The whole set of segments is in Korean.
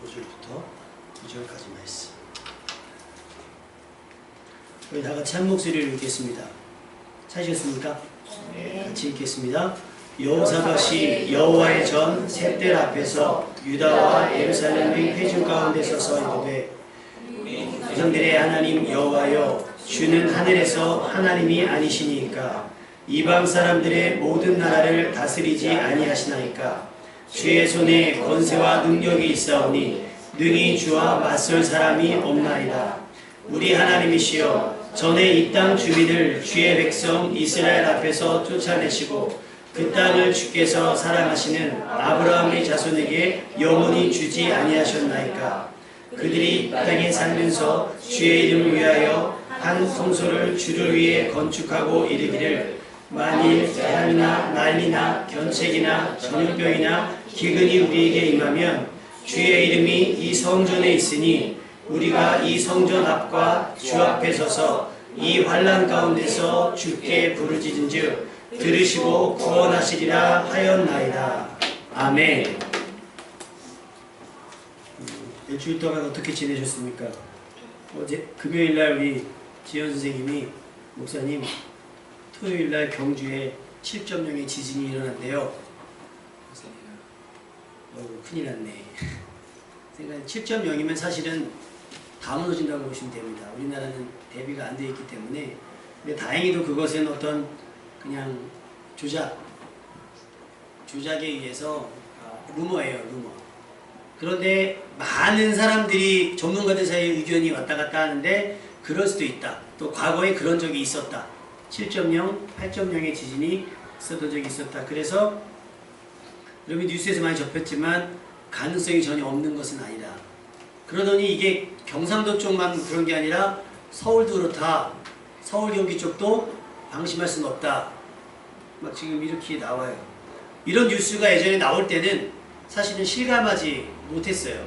5절부터 9절까지 말씀. 우리 다 같이 한 목소리를 읽겠습니다. 찾으셨습니까? 네. 같이 읽겠습니다. 여호사밧이 여호와의 전 셋들 앞에서 유다와 예루살렘의 회중 가운데서 서 이르되 조상들의 하나님 여호와여, 주는 하늘에서 하나님이 아니시니까 이방 사람들의 모든 나라를 다스리지 아니하시나이까. 주의 손에 권세와 능력이 있사오니 능히 주와 맞설 사람이 없나이다. 우리 하나님이시여, 전에 이 땅 주민을 주의 백성 이스라엘 앞에서 쫓아내시고 그 땅을 주께서 사랑하시는 아브라함의 자손에게 영원히 주지 아니하셨나이까. 그들이 이 땅에 살면서 주의 이름을 위하여 한 성소를 주를 위해 건축하고 이르기를, 만일 재앙이나 난리나 견책이나 전염병이나 기근이 우리에게 임하면 주의 이름이 이 성전에 있으니 우리가 이 성전 앞과 주 앞에 서서 이 환난 가운데서 주께 부르짖은즉 들으시고 구원하시리라 하였나이다. 아멘. 일주일 동안 어떻게 지내셨습니까? 어제 금요일날 우리 지현 선생님이, 목사님, 토요일날 경주에 7.0의 지진이 일어났대요. 큰일 났네. 7.0이면 사실은 다 무너진다고 보시면 됩니다. 우리나라는 대비가 안 되어 있기 때문에. 근데 다행히도 그것은 어떤 그냥 조작에 의해서 루머예요, 루머. 그런데 많은 사람들이, 전문가들 사이에 의견이 왔다 갔다 하는데 그럴 수도 있다. 또 과거에 그런 적이 있었다. 7.0, 8.0의 지진이 있었던 적이 있었다. 그래서 여러분이 뉴스에서 많이 접했지만 가능성이 전혀 없는 것은 아니다. 그러더니 이게 경상도 쪽만 그런 게 아니라 서울도 그렇다. 서울 경기 쪽도 방심할 수는 없다. 막 지금 이렇게 나와요. 이런 뉴스가 예전에 나올 때는 사실은 실감하지 못했어요.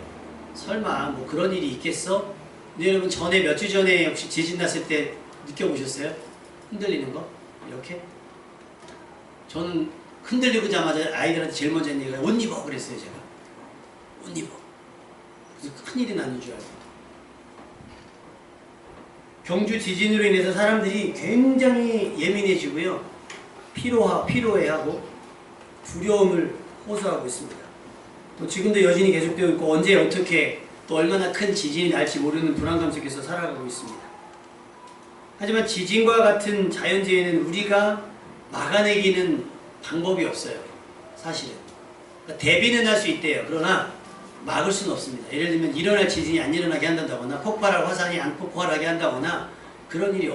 설마 뭐 그런 일이 있겠어? 근데 여러분, 전에 몇 주 전에 혹시 지진 났을 때 느껴보셨어요? 흔들리는 거? 이렇게? 저는 흔들리고자마자 아이들한테 제일 먼저 했는 얘기가 옷 입어 그랬어요. 제가 옷 입어. 그래서 큰일이 나는 줄 알고. 경주 지진으로 인해서 사람들이 굉장히 예민해지고요, 피로해하고 두려움을 호소하고 있습니다. 또 지금도 여전히 계속되고 있고, 언제 어떻게 또 얼마나 큰 지진이 날지 모르는 불안감 속에서 살아가고 있습니다. 하지만 지진과 같은 자연재해는 우리가 막아내기는 방법이 없어요. 사실은. 그러니까 대비는 할 수 있대요. 그러나 막을 수는 없습니다. 예를 들면 일어날 지진이 안 일어나게 한다거나 폭발할 화산이 안 폭발하게 한다거나 그런 일이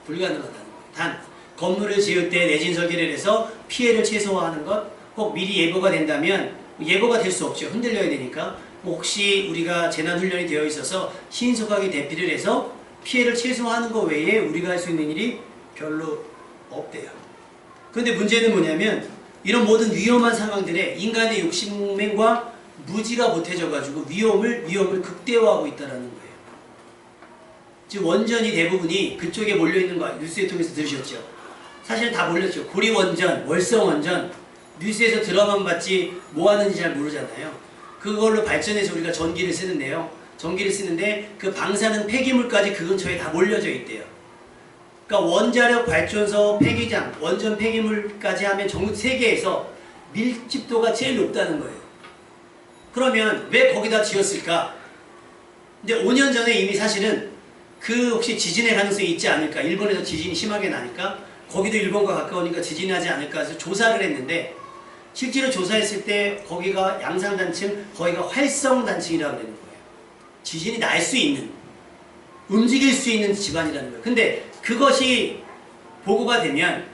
불가능하다는 거예요. 단 건물을 지을 때 내진 설계를 해서 피해를 최소화하는 것, 꼭 미리 예보가 된다면, 예보가 될 수 없죠. 흔들려야 되니까. 혹시 우리가 재난훈련이 되어 있어서 신속하게 대피를 해서 피해를 최소화하는 것 외에 우리가 할 수 있는 일이 별로 없대요. 그런데 문제는 뭐냐면, 이런 모든 위험한 상황들에 인간의 욕심과 무지가 못해져가지고 위험을 극대화하고 있다는 거예요. 지금 원전이 대부분이 그쪽에 몰려있는 거 뉴스에 통해서 들으셨죠? 사실은 다 몰렸죠. 고리원전, 월성원전, 뉴스에서 들어만 봤지 뭐 하는지 잘 모르잖아요. 그걸로 발전해서 우리가 전기를 쓰는데요. 전기를 쓰는데 그 방사능 폐기물까지 그 근처에 다 몰려져 있대요. 그러니까 원자력 발전소 폐기장, 원전 폐기물까지 하면 전 세계에서 밀집도가 제일 높다는 거예요. 그러면 왜 거기다 지었을까? 근데 5년 전에 이미 사실은 그 혹시 지진의 가능성이 있지 않을까? 일본에서 지진이 심하게 나니까 거기도 일본과 가까우니까 지진이 나지 않을까 해서 조사를 했는데, 실제로 조사했을 때 거기가 양산단층, 거기가 활성단층이라고 그러는 거예요. 지진이 날 수 있는, 움직일 수 있는 집안이라는 거예요. 근데 그것이 보고가 되면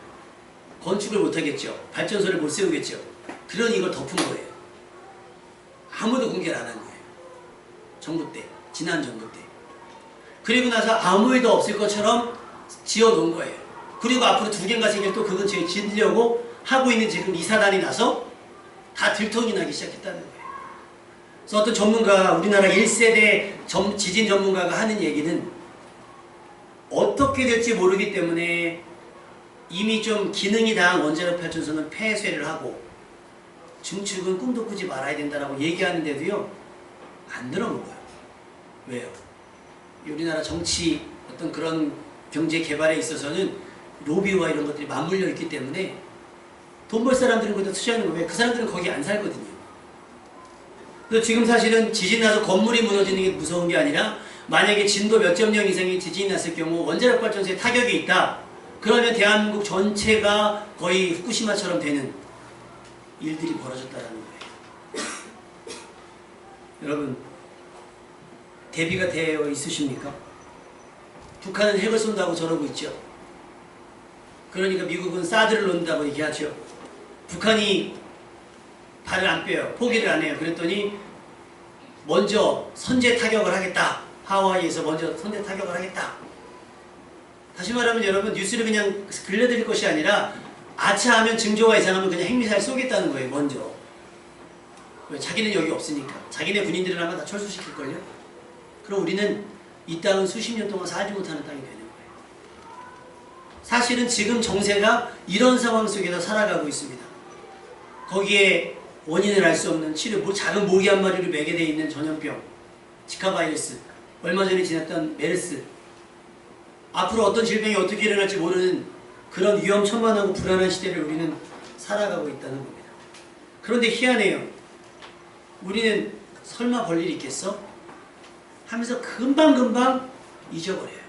건축을 못하겠죠. 발전소를 못 세우겠죠. 그러니 이걸 덮은 거예요. 아무도 공개를 안 한 거예요. 정부 때, 지난 정부 때. 그리고 나서 아무 일도 없을 것처럼 지어놓은 거예요. 그리고 앞으로 2개인가 3개를 또 그 근처에 짓려고 하고 있는 지금 이 사단이 나서 다 들통이 나기 시작했다는 거예요. 그래서 어떤 전문가, 우리나라 1세대 지진 전문가가 하는 얘기는, 어떻게 될지 모르기 때문에 이미 좀 기능이 다한 원자력 발전소는 폐쇄를 하고 중축은 꿈도 꾸지 말아야 된다라고 얘기하는데도요, 안 들어먹어요. 왜요? 우리나라 정치 어떤 그런 경제 개발에 있어서는 로비와 이런 것들이 맞물려 있기 때문에 돈 벌 사람들은 거기다 투자하는 거예요. 그 사람들은 거기 안 살거든요. 그래서 지금 사실은 지진 나서 건물이 무너지는 게 무서운 게 아니라 만약에 진도 몇 점 0 이상의 지진이 났을 경우 원자력 발전소에 타격이 있다. 그러면 대한민국 전체가 거의 후쿠시마처럼 되는 일들이 벌어졌다는 거예요. 여러분, 대비가 되어 있으십니까? 북한은 핵을 쏜다고 저러고 있죠. 그러니까 미국은 사드를 놓는다고 얘기하죠. 북한이 발을 안 빼요. 포기를 안 해요. 그랬더니 먼저 선제 타격을 하겠다. 하와이에서 먼저 선제 타격을 하겠다. 다시 말하면 여러분, 뉴스를 그냥 들려드릴 것이 아니라 아차하면 징조가 이상하면 그냥 핵미사일 쏘겠다는 거예요. 먼저. 왜? 자기는 여기 없으니까. 자기네 군인들을 아마 다 철수시킬걸요. 그럼 우리는 이 땅은 수십 년 동안 살지 못하는 땅이 되는 거예요. 사실은 지금 정세가 이런 상황 속에서 살아가고 있습니다. 거기에 원인을 알 수 없는 치료, 작은 모기 한 마리를 매게 돼 있는 전염병, 지카 바이러스, 얼마 전에 지났던 메르스, 앞으로 어떤 질병이 어떻게 일어날지 모르는 그런 위험천만하고 불안한 시대를 우리는 살아가고 있다는 겁니다. 그런데 희한해요. 우리는 설마 볼 일이 있겠어? 하면서 금방금방 잊어버려요.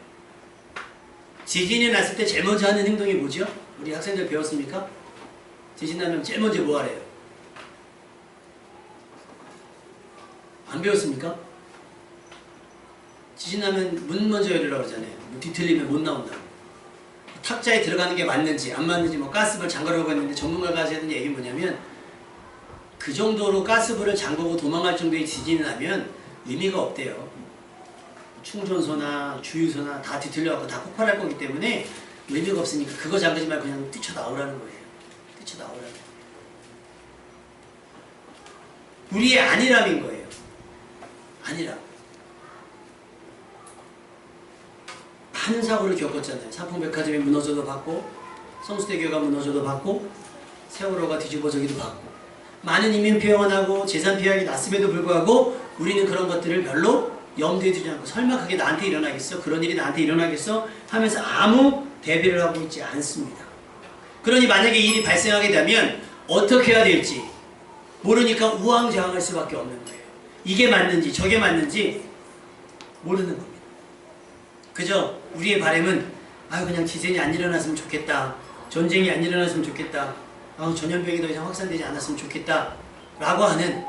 지진이 났을 때 제일 먼저 하는 행동이 뭐죠? 우리 학생들 배웠습니까? 지진 나면 제일 먼저 뭐 하래요? 안 배웠습니까? 지진 나면 문 먼저 열으라고 그러잖아요. 뒤틀리면 못 나온다고. 탁자에 들어가는 게 맞는지 안 맞는지 뭐 가스불 잠가라고 했는데 전문가가 하시는 얘기 뭐냐면 그 정도로 가스불을 잠그고 도망갈 정도의 지진이 나면 의미가 없대요. 충전소나 주유소나 다 뒤틀려갖고 다 폭발할 거기 때문에 의미가 없으니까 그거 잠그지 말고 그냥 뛰쳐나오라는 거예요. 뛰쳐나오라는 거예요. 우리의 안일함인 거예요. 안일함. 많은 사고를 겪었잖아요. 삼풍백화점이 무너져도 받고, 성수대교가 무너져도 받고, 세월호가 뒤집어져기도 받고, 많은 인명피해가 재산 피해가 났음에도 불구하고 우리는 그런 것들을 별로 염두에 두지 않고 설마 그게 나한테 일어나겠어? 그런 일이 나한테 일어나겠어? 하면서 아무 대비를 하고 있지 않습니다. 그러니 만약에 일이 발생하게 되면 어떻게 해야 될지 모르니까 우왕좌왕할 수밖에 없는 거예요. 이게 맞는지 저게 맞는지 모르는 겁니다. 그저 우리의 바람은 그냥 지진이 안 일어났으면 좋겠다. 전쟁이 안 일어났으면 좋겠다. 전염병이 더 이상 확산되지 않았으면 좋겠다. 라고 하는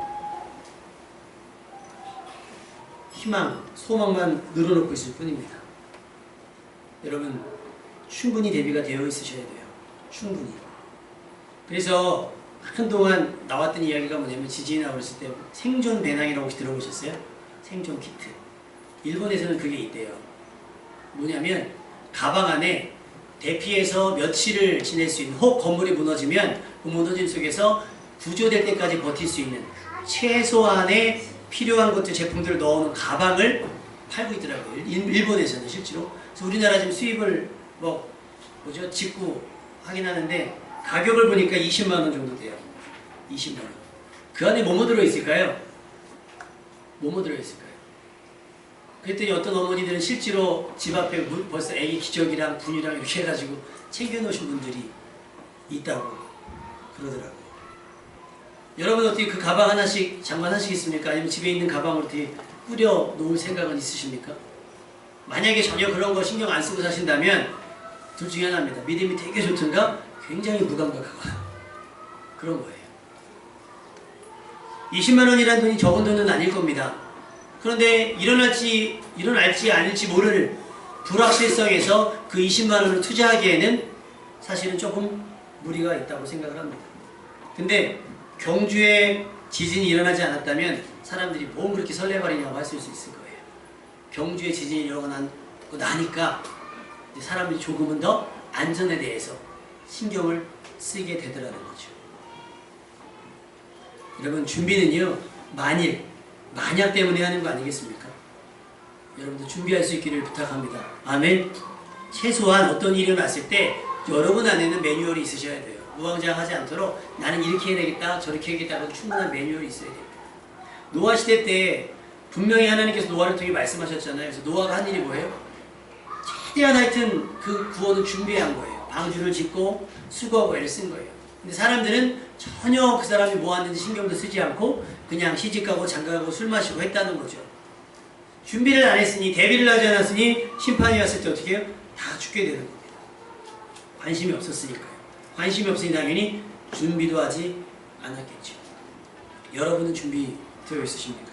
희망, 소망만 늘어놓고 있을 뿐입니다. 여러분, 충분히 대비가 되어 있으셔야 돼요. 충분히. 그래서 한동안 나왔던 이야기가 뭐냐면 지진이 나고 그랬을 때 생존 배낭이라고 혹시 들어보셨어요? 생존 키트. 일본에서는 그게 있대요. 뭐냐면 가방 안에 대피해서 며칠을 지낼 수 있는, 혹 건물이 무너지면 그 무너짐 속에서 구조될 때까지 버틸 수 있는 최소한의 필요한 것들 제품들을 넣어놓은 가방을 팔고 있더라고요. 일본에서는 실제로. 그래서 우리나라 지금 수입을 직구 하긴 하는데 가격을 보니까 20만원 정도 돼요. 20만원. 그 안에 뭐뭐 들어있을까요? 뭐뭐 들어있을까요? 그랬더니 어떤 어머니들은 실제로 집 앞에 벌써 애기 기저귀랑 분유랑 이렇게 해가지고 챙겨놓으신 분들이 있다고 그러더라고요. 여러분 어떻게 그 가방 하나씩 장만하시겠습니까? 아니면 집에 있는 가방을 어떻게 꾸려 놓을 생각은 있으십니까? 만약에 전혀 그런 거 신경 안 쓰고 사신다면 둘 중에 하나입니다. 믿음이 되게 좋든가 굉장히 무감각하거나 그런 거예요. 20만원이라는 돈이 적은 돈은 아닐 겁니다. 그런데 일어날지 아닐지 모를 불확실성에서 그 20만원을 투자하기에는 사실은 조금 무리가 있다고 생각을 합니다. 근데 경주에 지진이 일어나지 않았다면 사람들이 뭐 그렇게 설레발이냐고 하실 수 있을 거예요. 경주에 지진이 일어나고 나니까 사람들이 조금은 더 안전에 대해서 신경을 쓰게 되더라는 거죠. 여러분, 준비는요, 만약 때문에 하는 거 아니겠습니까? 여러분들 준비할 수 있기를 부탁합니다. 아멘. 최소한 어떤 일이 일어났을 때 여러분 안에는 매뉴얼이 있으셔야 돼요. 우왕좌왕하지 않도록 나는 이렇게 해야겠다 저렇게 해야겠다 하고 충분한 매뉴얼이 있어야 됩니다. 노아 시대 때 분명히 하나님께서 노아를 통해 말씀하셨잖아요. 그래서 노아가 한 일이 뭐예요? 최대한 하여튼 그 구원을 준비한 거예요. 방주를 짓고 수고하고 애를 쓴 거예요. 근데 사람들은 전혀 그 사람이 뭐 하는지 신경도 쓰지 않고 그냥 시집가고 장가가고 술 마시고 했다는 거죠. 준비를 안 했으니, 대비를 하지 않았으니 심판이 왔을 때 어떻게 해요? 다 죽게 되는 겁니다. 관심이 없었으니까요. 관심이 없으니 당연히 준비도 하지 않았겠죠. 여러분은 준비되어 있으십니까?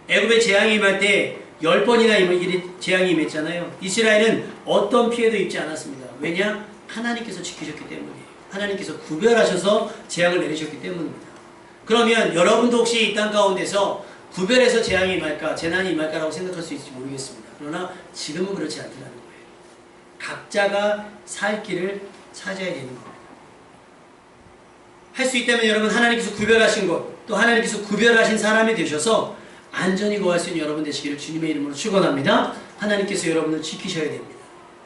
애굽에 재앙이 임할 때 10번이나 재앙이 임했잖아요. 이스라엘은 어떤 피해도 입지 않았습니다. 왜냐? 하나님께서 지키셨기 때문이에요. 하나님께서 구별하셔서 재앙을 내리셨기 때문입니다. 그러면 여러분도 혹시 이 땅 가운데서 구별해서 재앙이 임할까, 재난이 임할까라고 생각할 수 있을지 모르겠습니다. 그러나 지금은 그렇지 않다는 거예요. 각자가 살 길을 찾아야 되는 겁니다. 할 수 있다면 여러분 하나님께서 구별하신 것, 또 하나님께서 구별하신 사람이 되셔서 안전히 거할 수 있는 여러분 되시기를 주님의 이름으로 축원합니다. 하나님께서 여러분을 지키셔야 됩니다.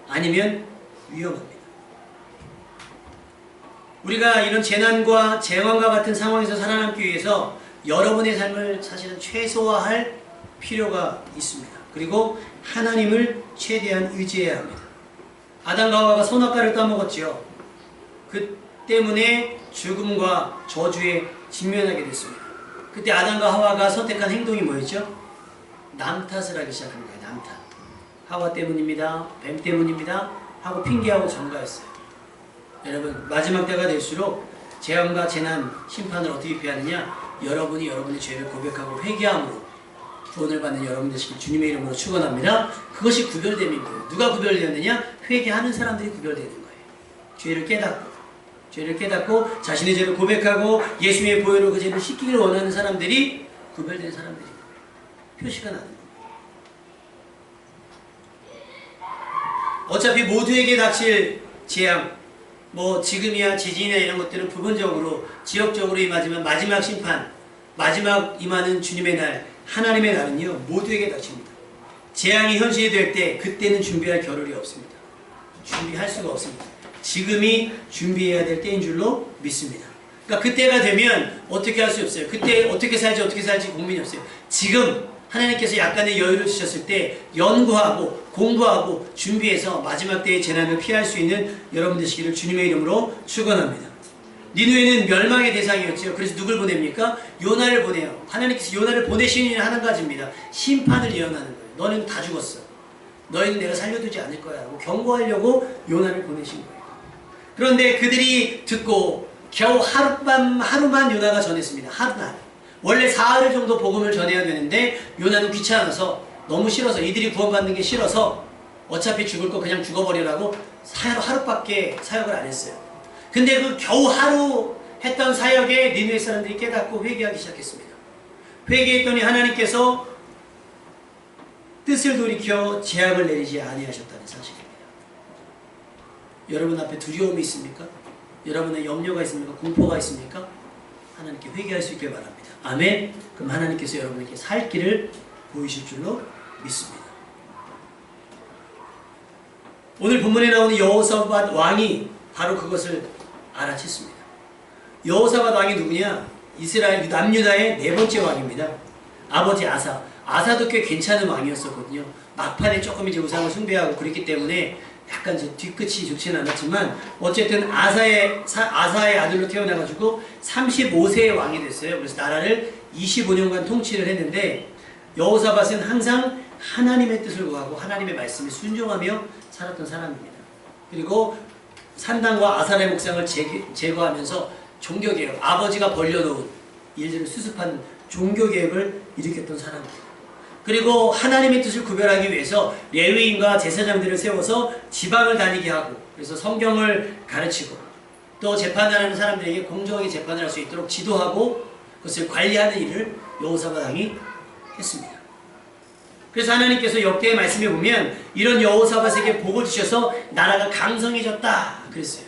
아니면 위험합니다. 우리가 이런 재난과 재앙과 같은 상황에서 살아남기 위해서 여러분의 삶을 사실은 최소화할 필요가 있습니다. 그리고 하나님을 최대한 의지해야 합니다. 아담과 하와가 선악과를 따먹었지요. 그 때문에 죽음과 저주에 직면하게 됐습니다. 그때 아담과 하와가 선택한 행동이 뭐였죠? 남 탓을 하기 시작한 거예요. 남 탓. 하와 때문입니다. 뱀 때문입니다. 하고 핑계하고 전가했어요. 여러분 마지막 때가 될수록 재앙과 재난, 심판을 어떻게 피하느냐? 여러분이 여러분의 죄를 고백하고 회개함으로 구원을 받는 여러분 되시길 주님의 이름으로 축원합니다. 그것이 구별됨인 거예요. 누가 구별되었느냐? 회개하는 사람들이 구별되는 거예요. 죄를 깨닫고 자신의 죄를 고백하고 예수님의 보혈로 그 죄를 씻기를 원하는 사람들이 구별된 사람들인 거예요. 표시가 나는 거예요. 어차피 모두에게 닥칠 재앙, 뭐 지금이야 지진이나 이런 것들은 부분적으로 지역적으로 임하지만 마지막 심판, 마지막 임하는 주님의 날, 하나님의 날은요 모두에게 닥칩니다. 재앙이 현실이 될 때 그때는 준비할 겨를이 없습니다. 준비할 수가 없습니다. 지금이 준비해야 될 때인 줄로 믿습니다. 그러니까 그때가 되면 어떻게 할 수 없어요. 그때 어떻게 살지 고민이 없어요. 지금 하나님께서 약간의 여유를 주셨을 때 연구하고 공부하고 준비해서 마지막 때의 재난을 피할 수 있는 여러분 되시기를 주님의 이름으로 축원합니다. 니느웨는 멸망의 대상이었죠. 그래서 누굴 보냅니까? 요나를 보내요. 하나님께서 요나를 보내시는 일은 한 가지입니다. 심판을 예언하는 거예요. 너는 다 죽었어. 너희는 내가 살려두지 않을 거야 라고 경고하려고 요나를 보내신 거예요. 그런데 그들이 듣고 겨우 하루만 요나가 전했습니다. 하루만. 원래 사흘 정도 복음을 전해야 되는데 요나는 귀찮아서 너무 싫어서 이들이 구원받는 게 싫어서 어차피 죽을 거 그냥 죽어버리라고 하루밖에 사역을 안 했어요. 근데 그 겨우 하루 했던 사역에 니느웨 사람들이 깨닫고 회개하기 시작했습니다. 회개했더니 하나님께서 뜻을 돌이켜 재앙을 내리지 아니하셨다는 사실입니다. 여러분 앞에 두려움이 있습니까? 여러분의 염려가 있습니까? 공포가 있습니까? 하나님께 회개할 수 있길 바랍니다. 아멘. 그럼 하나님께서 여러분에게 살 길을 보이실 줄로 믿습니다. 오늘 본문에 나오는 여호사밧 왕이 바로 그것을 알아챘습니다. 여호사밧 왕이 누구냐? 이스라엘 남유다의 네 번째 왕입니다. 아버지 아사도 꽤 괜찮은 왕이었었거든요. 막판에 조금 이제 우상을 숭배하고 그랬기 때문에 약간 뒤끝이 좋지는 않았지만 어쨌든 아사의 아들로 태어나가지고 35세의 왕이 됐어요. 그래서 나라를 25년간 통치를 했는데 여호사밧은 항상 하나님의 뜻을 구하고 하나님의 말씀에 순종하며 살았던 사람입니다. 그리고 산당과 아사의 목상을 제거하면서 종교개혁, 아버지가 벌려놓은 일들을 수습하는 종교개혁을 일으켰던 사람입니다. 그리고 하나님의 뜻을 구별하기 위해서 레위인과 제사장들을 세워서 지방을 다니게 하고 그래서 성경을 가르치고 또 재판하는 사람들에게 공정하게 재판을 할 수 있도록 지도하고 그것을 관리하는 일을 여호사밧 왕이 했습니다. 그래서 하나님께서 역대의 말씀에 보면 이런 여호사밧에게 복을 주셔서 나라가 강성해졌다 그랬어요.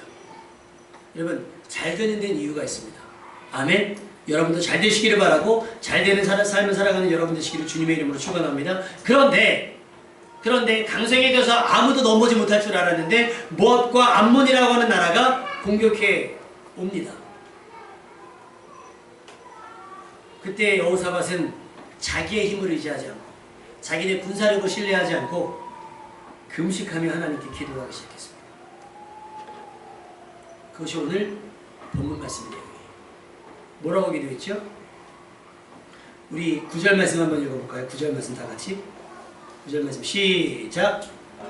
여러분 잘 되는 데는 이유가 있습니다. 아멘. 여러분도 잘 되시기를 바라고 잘 되는 삶을 살아가는 여러분 되시기를 주님의 이름으로 축원합니다. 그런데 강성해져서 아무도 넘보지 못할 줄 알았는데 모압과 암몬이라고 하는 나라가 공격해 옵니다. 그때 여호사밧은 자기의 힘을 의지하지 않고 자기네 군사력을 신뢰하지 않고 금식하며 하나님께 기도하기 시작했습니다. 그것이 오늘 본문 말씀 내용이에요. 뭐라고 기도했죠? 우리 9절 말씀 한번 읽어볼까요? 9절 말씀 다 같이. 9절 말씀 시작.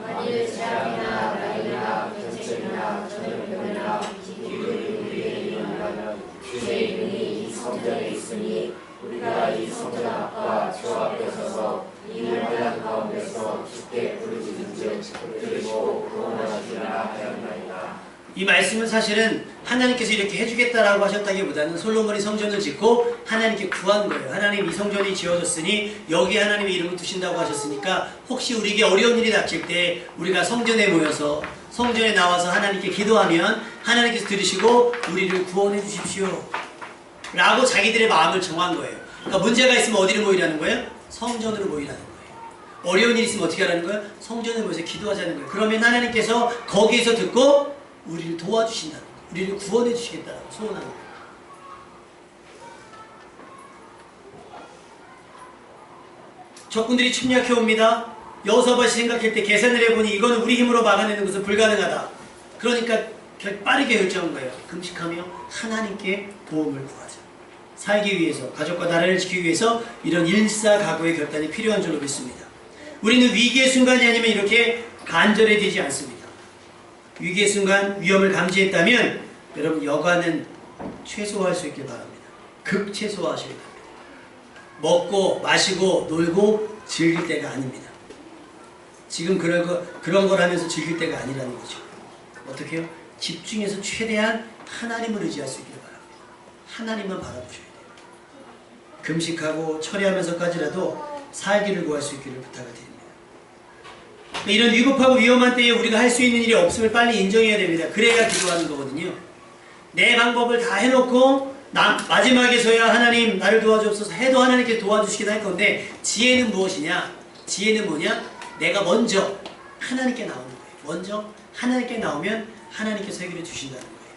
만일 재앙이나 난이나 전쟁이나 전염병이나 기근이 우리의 일어나면 주의 이름이 이 성전에 있으니 우리가 이 성전 앞과 주 앞에 서서 이 문양 가운데서 주께 부르짖은즉 들으시고 구원하시리라 하였나이다. 이 말씀은 사실은 하나님께서 이렇게 해주겠다라고 하셨다기보다는 솔로몬이 성전을 짓고 하나님께 구한 거예요. 하나님 이 성전이 지어졌으니 여기 하나님의 이름을 두신다고 하셨으니까 혹시 우리에게 어려운 일이 닥칠 때 우리가 성전에 모여서 성전에 나와서 하나님께 기도하면 하나님께서 들으시고 우리를 구원해 주십시오 라고 자기들의 마음을 정한 거예요. 그러니까 문제가 있으면 어디로 모이라는 거예요? 성전으로 모이라는 거예요. 어려운 일이 있으면 어떻게 하라는 거예요? 성전에 모여서 기도하자는 거예요. 그러면 하나님께서 거기에서 듣고 우리를 도와주신다는 거예요. 우리를 구원해 주시겠다고 소원하는 거예요. 적군들이 침략해 옵니다. 여호사밧이 생각할 때 계산을 해보니 이거는 우리 힘으로 막아내는 것은 불가능하다. 그러니까 빠르게 결정한 거예요. 금식하며 하나님께 도움을 구하자. 살기 위해서, 가족과 나라를 지키기 위해서 이런 일사각오의 결단이 필요한 줄로 믿습니다. 우리는 위기의 순간이 아니면 이렇게 간절해지지 않습니다. 위기의 순간 위험을 감지했다면 여러분 여간은 최소화할 수 있길 바랍니다. 극최소화하셔야 됩니다. 먹고 마시고 놀고 즐길 때가 아닙니다. 지금 그런 걸 하면서 즐길 때가 아니라는 거죠. 어떻게 해요? 집중해서 최대한 하나님을 의지할 수 있길 바랍니다. 하나님만 바라보셔야 돼요. 금식하고 철회하면서까지라도 살기를 구할 수 있기를 부탁을 드립니다. 이런 위급하고 위험한 때에 우리가 할 수 있는 일이 없음을 빨리 인정해야 됩니다. 그래야 기도하는 거거든요. 내 방법을 다 해놓고 마지막에서야 하나님 나를 도와주옵소서 해도 하나님께 도와주시긴 할 건데 지혜는 무엇이냐? 지혜는 뭐냐? 내가 먼저 하나님께 나오는 거예요. 먼저 하나님께 나오면 하나님께서 해결해 주신다는 거예요.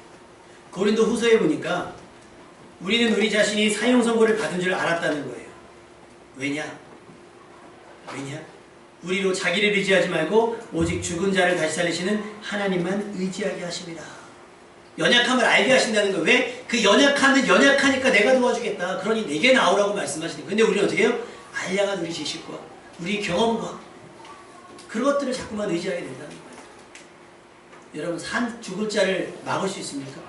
고린도 후서에 보니까 우리는 우리 자신이 사형 선고를 받은 줄 알았다는 거예요. 왜냐? 우리로 자기를 의지하지 말고 오직 죽은 자를 다시 살리시는 하나님만 의지하게 하십니다. 연약함을 알게 하신다는 거예요. 왜? 그 연약함은 연약하니까 내가 도와주겠다. 그러니 내게 나오라고 말씀하시는 거예요. 근데 우리는 어떻게 해요? 알량한 우리 지식과 우리 경험과 그런 것들을 자꾸만 의지하게 된다는 거예요. 여러분 죽을 자를 막을 수 있습니까?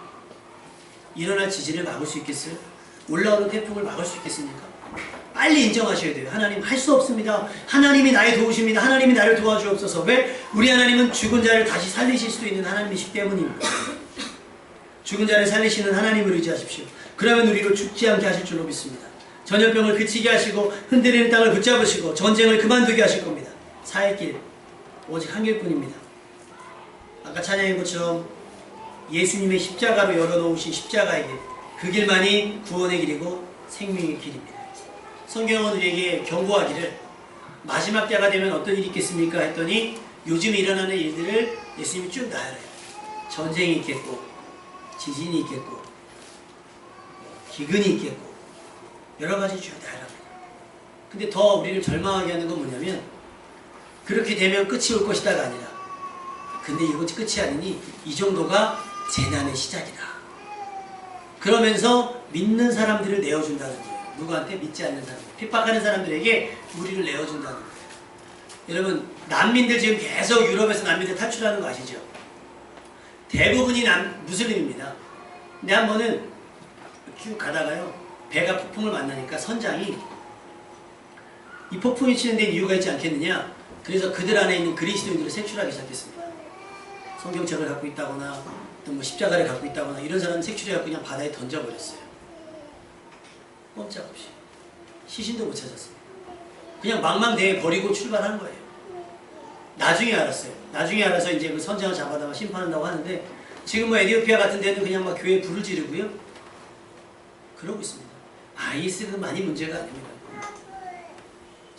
일어날 지진을 막을 수 있겠어요? 올라오는 태풍을 막을 수 있겠습니까? 빨리 인정하셔야 돼요. 하나님 할 수 없습니다. 하나님이 나의 도우십니다. 하나님이 나를 도와주옵소서. 왜? 우리 하나님은 죽은 자를 다시 살리실 수 있는 하나님이시기 때문입니다. 죽은 자를 살리시는 하나님을 의지하십시오. 그러면 우리로 죽지 않게 하실 줄로 믿습니다. 전염병을 그치게 하시고 흔들리는 땅을 붙잡으시고 전쟁을 그만두게 하실 겁니다. 살 길 오직 한 길뿐입니다. 아까 찬양한 것처럼 예수님의 십자가로 열어놓으신 십자가의 길, 그 길만이 구원의 길이고 생명의 길입니다. 성경은 우리에게 경고하기를 마지막 때가 되면 어떤 일이 있겠습니까? 했더니 요즘 일어나는 일들을 예수님이 쭉 나열해요. 전쟁이 있겠고 지진이 있겠고 기근이 있겠고 여러 가지 쭉 나열합니다. 근데 더 우리를 절망하게 하는 건 뭐냐면 그렇게 되면 끝이 올 것이다가 아니라 근데 이것이 끝이 아니니 이 정도가 재난의 시작이다. 그러면서 믿는 사람들을 내어준다는 거예요. 누구한테? 믿지 않는 사람, 핍박하는 사람들에게 우리를 내어준다는 거예요. 여러분 난민들 지금 계속 유럽에서 난민들 탈출하는 거 아시죠? 대부분이 무슬림입니다. 근데 한 번은 쭉 가다가요 배가 폭풍을 만나니까 선장이 이 폭풍이 치는 데는 이유가 있지 않겠느냐, 그래서 그들 안에 있는 그리스도인들을 색출하기 시작했습니다. 성경책을 갖고 있다거나 또 뭐 십자가를 갖고 있다거나 이런 사람은 색출해갖고 그냥 바다에 던져버렸어요. 꼼짝없이. 시신도 못 찾았습니다. 그냥 망망대해 버리고 출발한 거예요. 나중에 알았어요. 나중에 알아서 이제 그 선장을 잡아다가 심판한다고 하는데 지금 뭐 에티오피아 같은 데는 그냥 막 교회에 불을 지르고요. 그러고 있습니다. IS만이 문제가 아닙니다.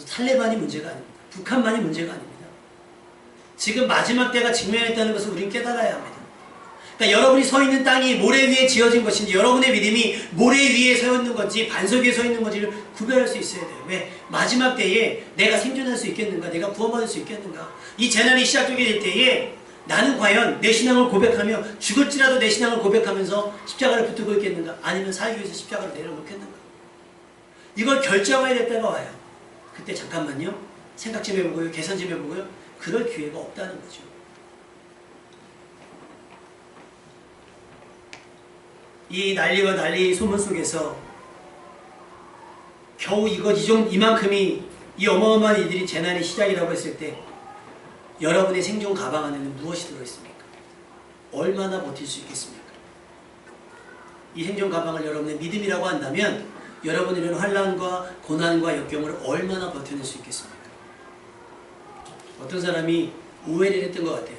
탈레반이 문제가 아닙니다. 북한만이 문제가 아닙니다. 지금 마지막 때가 직면했다는 것을 우리는 깨달아야 합니다. 그러니까 여러분이 서 있는 땅이 모래 위에 지어진 것인지 여러분의 믿음이 모래 위에 서 있는 건지 반석 위에 서 있는 건지를 구별할 수 있어야 돼요. 왜? 마지막 때에 내가 생존할 수 있겠는가? 내가 구원받을 수 있겠는가? 이 재난이 시작되게 될 때에 나는 과연 내 신앙을 고백하며 죽을지라도 내 신앙을 고백하면서 십자가를 붙들고 있겠는가? 아니면 살기 위해서 십자가를 내려놓겠는가? 이걸 결정해야 될 때가 와요. 그때 잠깐만요. 생각 좀 해보고요. 계산 좀 해보고요. 그럴 기회가 없다는 거죠. 이 난리와 난리 소문 속에서 겨우 이만큼이 이 어마어마한 일들이 재난의 시작이라고 했을 때 여러분의 생존 가방 안에는 무엇이 들어있습니까? 얼마나 버틸 수 있겠습니까? 이 생존 가방을 여러분의 믿음이라고 한다면 여러분의 이런 환난과 고난과 역경을 얼마나 버텨낼 수 있겠습니까? 어떤 사람이 오해를 했던 것 같아요.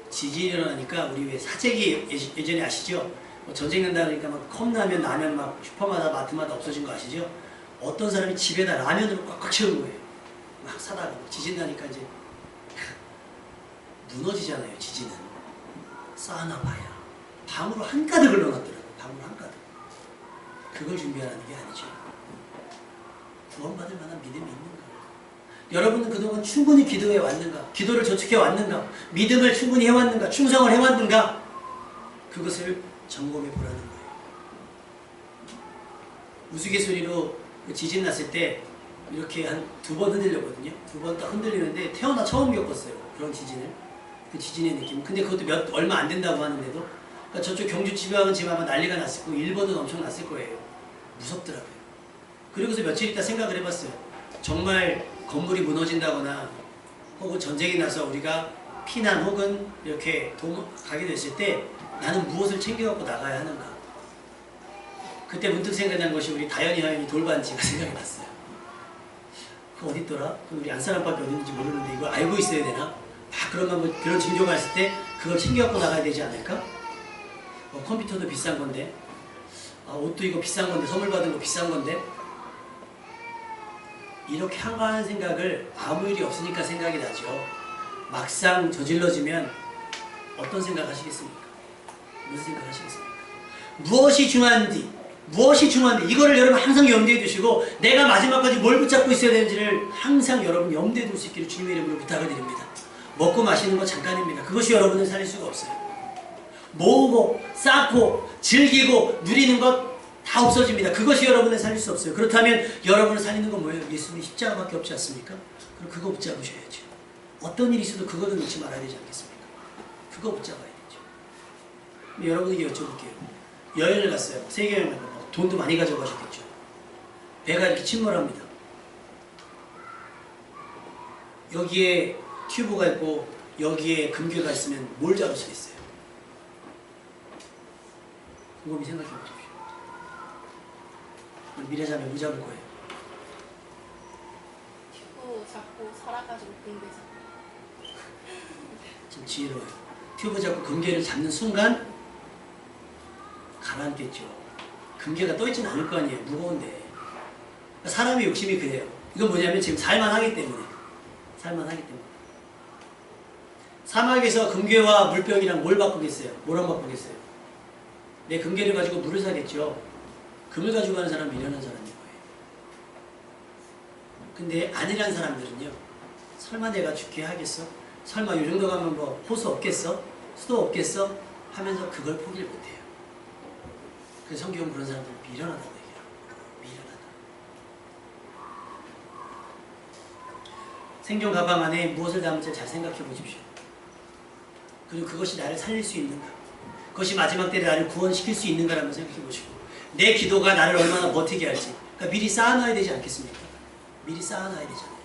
지진이 일어나니까 우리 왜 사재기 예전에 아시죠? 뭐 전쟁 난다 그러니까 막 컵라면 라면 막 슈퍼마다 마트마다 없어진 거 아시죠? 어떤 사람이 집에다 라면으로 꽉꽉 채운 거예요. 막 사다가 지진 나니까 이제 무너지잖아요. 지진은 쌓아놔 봐야 방으로 한가득을 넣어놨더라고요. 방으로 한가득. 그걸 준비하라는 게 아니죠. 구원받을 만한 믿음이 있는가? 여러분은 그동안 충분히 기도해 왔는가? 기도를 저축해 왔는가? 믿음을 충분히 해왔는가? 충성을 해왔는가? 그것을 점검해 보라는 거예요. 우스갯소리로 지진 났을 때 이렇게 한 2번 흔들렸거든요. 2번 딱 흔들리는데 태어나 처음 겪었어요. 그런 지진을. 그 지진의 느낌. 근데 그것도 얼마 안 된다고 하는데도 그러니까 저쪽 경주 지방은 지금 아마 난리가 났을 거고 일본은 엄청 났을 거예요. 무섭더라고요. 그리고서 며칠 있다 생각을 해봤어요. 정말 건물이 무너진다거나 혹은 전쟁이 나서 우리가 피난 혹은 이렇게 가게 됐을 때 나는 무엇을 챙겨갖고 나가야 하는가. 그때 문득 생각난 것이 우리 다현이 하연이 돌반지가 생각이 났어요. 그거 어딨더라? 우리 안사람밖에 어딨는지 모르는데 이걸 알고 있어야 되나? 그런 징조가 있을 때 그걸 챙겨갖고 나가야 되지 않을까? 컴퓨터도 비싼 건데 옷도 이거 비싼 건데 선물 받은 거 비싼 건데 이렇게 한가한 생각을 아무 일이 없으니까 생각이 나죠. 막상 저질러지면 어떤 생각 하시겠습니까? 무슨 생각 하시겠습니까? 무엇이 중요한지 이거를 여러분 항상 염두에 두시고 내가 마지막까지 뭘 붙잡고 있어야 되는지를 항상 여러분 염두에 둘 수 있기를 주님의 이름으로 부탁을 드립니다. 먹고 마시는 거 잠깐입니다. 그것이 여러분을 살릴 수가 없어요. 모으고 쌓고 즐기고 누리는 것 다 없어집니다. 그것이 여러분을 살릴 수 없어요. 그렇다면 여러분을 살리는 건 뭐예요? 예수님의 십자가밖에 없지 않습니까? 그럼 그거 붙잡으셔야죠. 어떤 일이 있어도 그거는 놓지 말아야 되지 않겠습니까? 그거 붙잡아야 되죠. 여러분에게 여쭤볼게요. 여행을 갔어요. 세계여행을 갔고 돈도 많이 가져가셨겠죠. 배가 이렇게 침몰합니다. 여기에 튜브가 있고 여기에 금괴가 있으면 뭘 잡으시겠어요? 곰곰이 생각해 보십시오. 미래자매 뭐 잡을 거예요? 튜브 잡고 살아가지고 금괴 잡고. 좀 지혜로워요. 튜브 잡고 금괴를 잡는 순간 가라앉겠죠. 금괴가 떠있지는 않을 거 아니에요. 무거운데. 그러니까 사람의 욕심이 그래요. 이건 뭐냐면 지금 살만하기 때문에. 사막에서 금괴와 물병이랑 뭘 바꾸겠어요? 뭐랑 바꾸겠어요? 내 금괴를 가지고 물을 사겠죠. 금을 가지고 가는 사람은 미련한 사람인 거예요. 근데 아니란 사람들은요. 설마 내가 죽게 하겠어? 설마 이 정도 가면 뭐 호수 없겠어? 수도 없겠어? 하면서 그걸 포기를 못해요. 그래서 성경은 그런 사람들을 미련하다고 얘기해요. 미련하다. 생존 가방 안에 무엇을 담을지 잘 생각해 보십시오. 그리고 그것이 나를 살릴 수 있는가? 그것이 마지막 때에 나를 구원시킬 수 있는가라는 생각해 보시고 내 기도가 나를 얼마나 버티게 할지 그러니까 미리 쌓아놔야 되지 않겠습니까? 미리 쌓아놔야 되잖아요.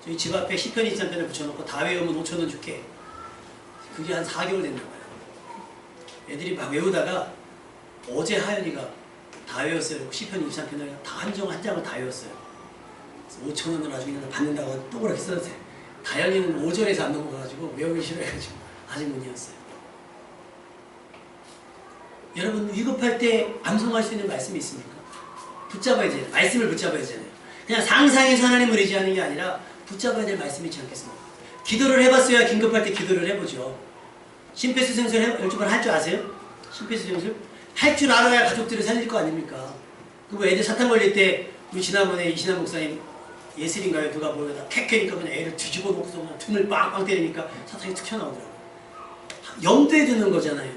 저희 집 앞에 시편 23편을 붙여놓고 다 외우면 5,000원 줄게. 그게 한 4개월 됐나 봐요. 애들이 막 외우다가 어제 하연이가 다 외웠어요. 시편 23편을 다 한 장을 다 외웠어요. 5,000원을 나중에 받는다고 동그랗게 써주세요. 다현이는 5절에서 안 넘어가가지고 외우기 싫어해가지고 아직 못 외웠어요. 여러분 위급할 때 암송할 수 있는 말씀이 있습니까? 붙잡아야 되잖아요. 말씀을 붙잡아야 되잖아요. 그냥 상상해서 하나님을 의지하는 게 아니라 붙잡아야 될 말씀이 있지 않겠습니까? 기도를 해봤어야 긴급할 때 기도를 해보죠. 심폐소생술 여쭤보면 할 줄 아세요? 심폐소생술? 할 줄 알아야 가족들을 살릴 거 아닙니까? 그리고 애들 사탄 걸릴 때 우리 지난번에 이신한 목사님 예슬인가요? 누가 보여다 캣캐니까 그냥 애를 뒤집어 놓고서 그냥 등을 빵빵 때리니까 사탄이 툭 튀어나오더라고요. 염두에 두는 거잖아요.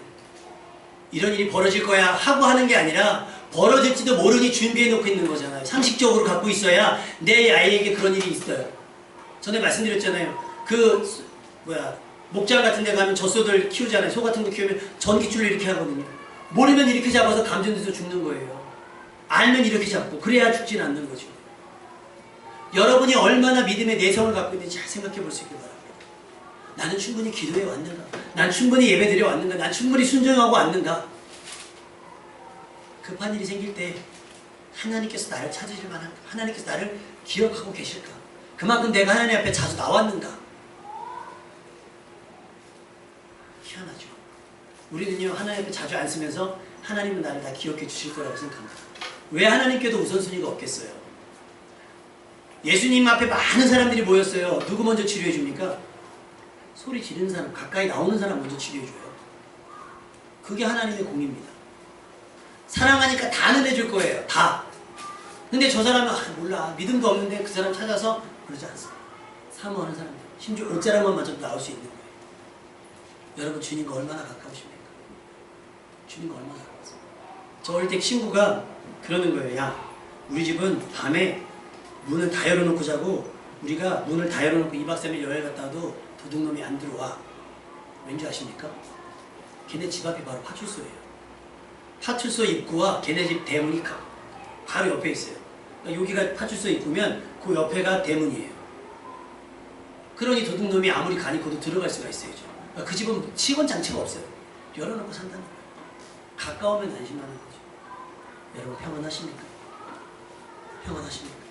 이런 일이 벌어질 거야 하고 하는 게 아니라 벌어질지도 모르니 준비해 놓고 있는 거잖아요. 상식적으로 갖고 있어야 내 아이에게 그런 일이 있어요. 전에 말씀드렸잖아요. 목장 같은 데 가면 젖소들 키우잖아요. 소 같은 거 키우면 전기줄을 이렇게 하거든요. 모르면 이렇게 잡아서 감전돼서 죽는 거예요. 알면 이렇게 잡고 그래야 죽진 않는 거죠. 여러분이 얼마나 믿음의 내성을 갖고 있는지 잘 생각해 볼 수 있길 바랍니다. 나는 충분히 기도해 왔는가? 난 충분히 예배 드려 왔는가? 난 충분히 순종하고 왔는가? 급한 일이 생길 때 하나님께서 나를 찾으실 만한, 하나님께서 나를 기억하고 계실까? 그만큼 내가 하나님 앞에 자주 나왔는가? 희한하죠. 우리는요 하나님 앞에 자주 안 쓰면서 하나님은 나를 다 기억해 주실 거라고 생각합니다. 왜 하나님께도 우선순위가 없겠어요? 예수님 앞에 많은 사람들이 모였어요. 누구 먼저 치료해 줍니까? 소리 지르는 사람, 가까이 나오는 사람 먼저 치료해줘요. 그게 하나님의 공입니다. 사랑하니까 다 은혜줄 거예요. 다. 근데 저 사람은 몰라. 믿음도 없는데 그 사람 찾아서 그러지 않습니다. 사모하는 사람들. 심지어 옷자락만 맞춰도 나올 수 있는 거예요. 여러분 주님과 얼마나 가까우십니까? 주님과 얼마나 가까우세요? 저 어릴 때 친구가 그러는 거예요. 야, 우리 집은 밤에 문을 다 열어놓고 자고 우리가 문을 다 열어놓고 2박 3일 여행 갔다 와도 도둑놈이 안 들어와. 왠지 아십니까? 걔네 집 앞이 바로 파출소예요. 파출소 입구와 걔네 집 대문이 바로 옆에 있어요. 그러니까 여기가 파출소 입구면 그 옆에가 대문이에요. 그러니 도둑놈이 아무리 가니고도 들어갈 수가 있어야죠. 그러니까 그 집은 치원 장치가 없어요. 열어놓고 산다는 거예요. 가까우면 안심하는 거죠. 여러분 평안하십니까? 평안하십니까?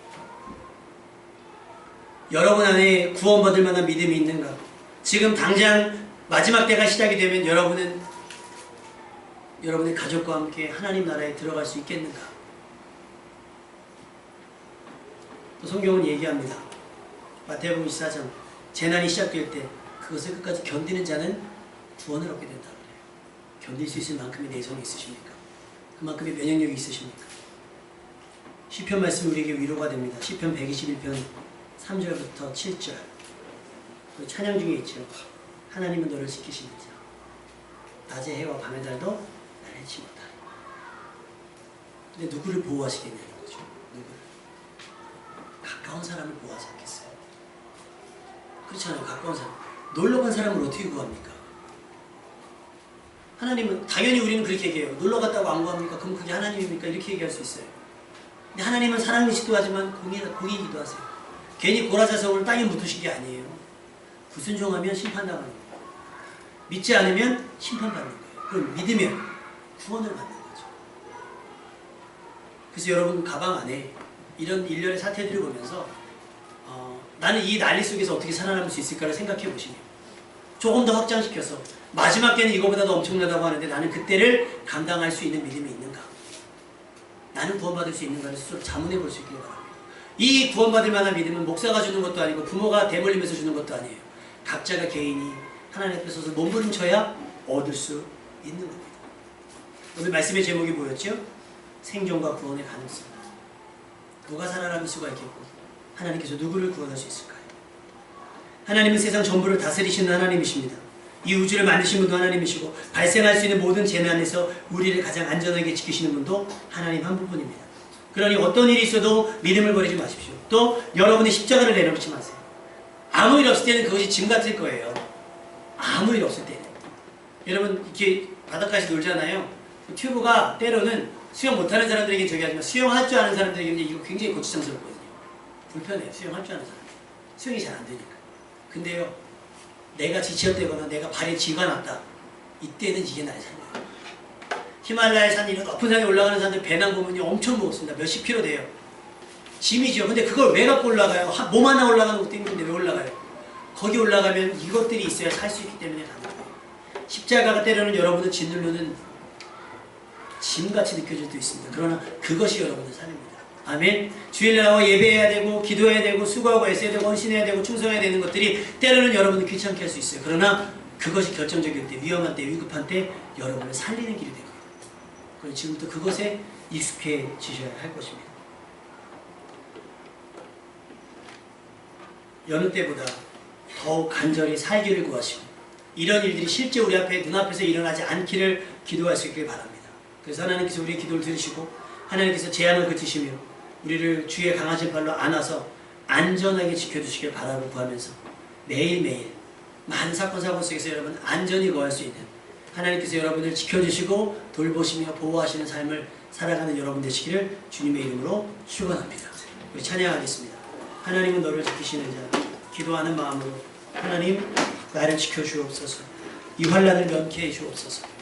여러분 안에 구원받을 만한 믿음이 있는가? 지금 당장 마지막 때가 시작이 되면 여러분의 가족과 함께 하나님 나라에 들어갈 수 있겠는가? 또 성경은 얘기합니다. 마태복음 24장 재난이 시작될 때 그것을 끝까지 견디는 자는 구원을 얻게 된다 그래요. 견딜 수 있을 만큼의 내성이 있으십니까? 그만큼의 면역력이 있으십니까? 시편 말씀이 우리에게 위로가 됩니다. 시편 121편 3절부터 7절 그 찬양 중에 있죠. 하나님은 너를 지키시는 자 낮의 해와 밤의 달도 나를 해치 못하리. 근데 누구를 보호하시겠냐는 거죠. 누구를? 가까운 사람을 보호하지 않겠어요? 그렇잖아요. 가까운 사람. 놀러간 사람을 어떻게 구합니까? 하나님은 당연히 우리는 그렇게 얘기해요. 놀러 갔다고 안 구합니까? 그럼 그게 하나님입니까? 이렇게 얘기할 수 있어요. 근데 하나님은 사랑이시기도 하지만 공이기도 하세요. 괜히 고라자성을 땅에 묻으신 게 아니에요. 불순종하면 심판당하는 거예요. 믿지 않으면 심판받는 거예요. 그럼 믿으면 구원을 받는 거죠. 그래서 여러분 가방 안에 이런 일련의 사태들을 보면서 나는 이 난리 속에서 어떻게 살아남을 수 있을까를 생각해 보시면 조금 더 확장시켜서 마지막 때는 이거보다도 엄청나다고 하는데 나는 그때를 감당할 수 있는 믿음이 있는가? 나는 구원받을 수 있는가를 스스로 자문해 볼 수 있기를 바랍니다. 이 구원받을 만한 믿음은 목사가 주는 것도 아니고 부모가 대물리면서 주는 것도 아니에요. 각자가 개인이 하나님 앞에 서서 몸부림쳐야 얻을 수 있는 겁니다. 오늘 말씀의 제목이 뭐였죠? 생존과 구원의 가능성. 누가 살아남을 수가 있겠고 하나님께서 누구를 구원할 수 있을까요? 하나님은 세상 전부를 다스리시는 하나님이십니다. 이 우주를 만드신 분도 하나님이시고 발생할 수 있는 모든 재난에서 우리를 가장 안전하게 지키시는 분도 하나님 한 분뿐입니다. 그러니 어떤 일이 있어도 믿음을 버리지 마십시오. 또 여러분의 십자가를 내려놓지 마세요. 아무 일 없을 때는 그것이 짐 같을 거예요. 아무 일 없을 때는. 여러분 이렇게 바닷가에서 놀잖아요. 튜브가 때로는 수영 못하는 사람들에게 저기 하지만 수영할 줄 아는 사람들에게는 이거 굉장히 고추장스럽거든요. 불편해요. 수영할 줄 아는 사람. 수영이 잘 안 되니까. 근데요. 내가 지치었다거나 내가 발에 쥐가 났다. 이때는 이게 나의 삶이에요. 히말라야 산 이런 높은 산에 올라가는 사람들 배낭 보면요 엄청 무겁습니다. 몇십 킬로 돼요. 짐이죠. 근데 그걸 왜 갖고 올라가요? 몸 하나 올라가는 것도 힘든데 왜 올라가요? 거기 올라가면 이것들이 있어야 살 수 있기 때문에 가는 거예요. 십자가가 때로는 여러분을 짓누르는 짐같이 느껴질 수도 있습니다. 그러나 그것이 여러분의 삶입니다. 아멘. 주일 나와 예배해야 되고 기도해야 되고 수고하고 애써야 되고 헌신해야 되고 충성해야 되는 것들이 때로는 여러분을 귀찮게 할 수 있어요. 그러나 그것이 결정적일 때, 위험한 때, 위급한 때 여러분을 살리는 길이 되고요. 그래서 지금부터 그것에 익숙해지셔야 할 것입니다. 여느 때보다 더욱 간절히 살기를 구하시고 이런 일들이 실제 우리 앞에 눈앞에서 일어나지 않기를 기도할 수 있길 바랍니다. 그래서 하나님께서 우리의 기도를 들으시고 하나님께서 재앙을 그치시며 우리를 주의 강하신 발로 안아서 안전하게 지켜주시길 바라고 구하면서 매일매일 많은 사건 사고 속에서 여러분 안전히 거할 수 있는 하나님께서 여러분을 지켜주시고 돌보시며 보호하시는 삶을 살아가는 여러분 되시기를 주님의 이름으로 축원합니다. 우리 찬양하겠습니다. 하나님은 너를 지키시는 자. 기도하는 마음으로 하나님 나를 지켜주옵소서. 이 환난을 면케해 주옵소서.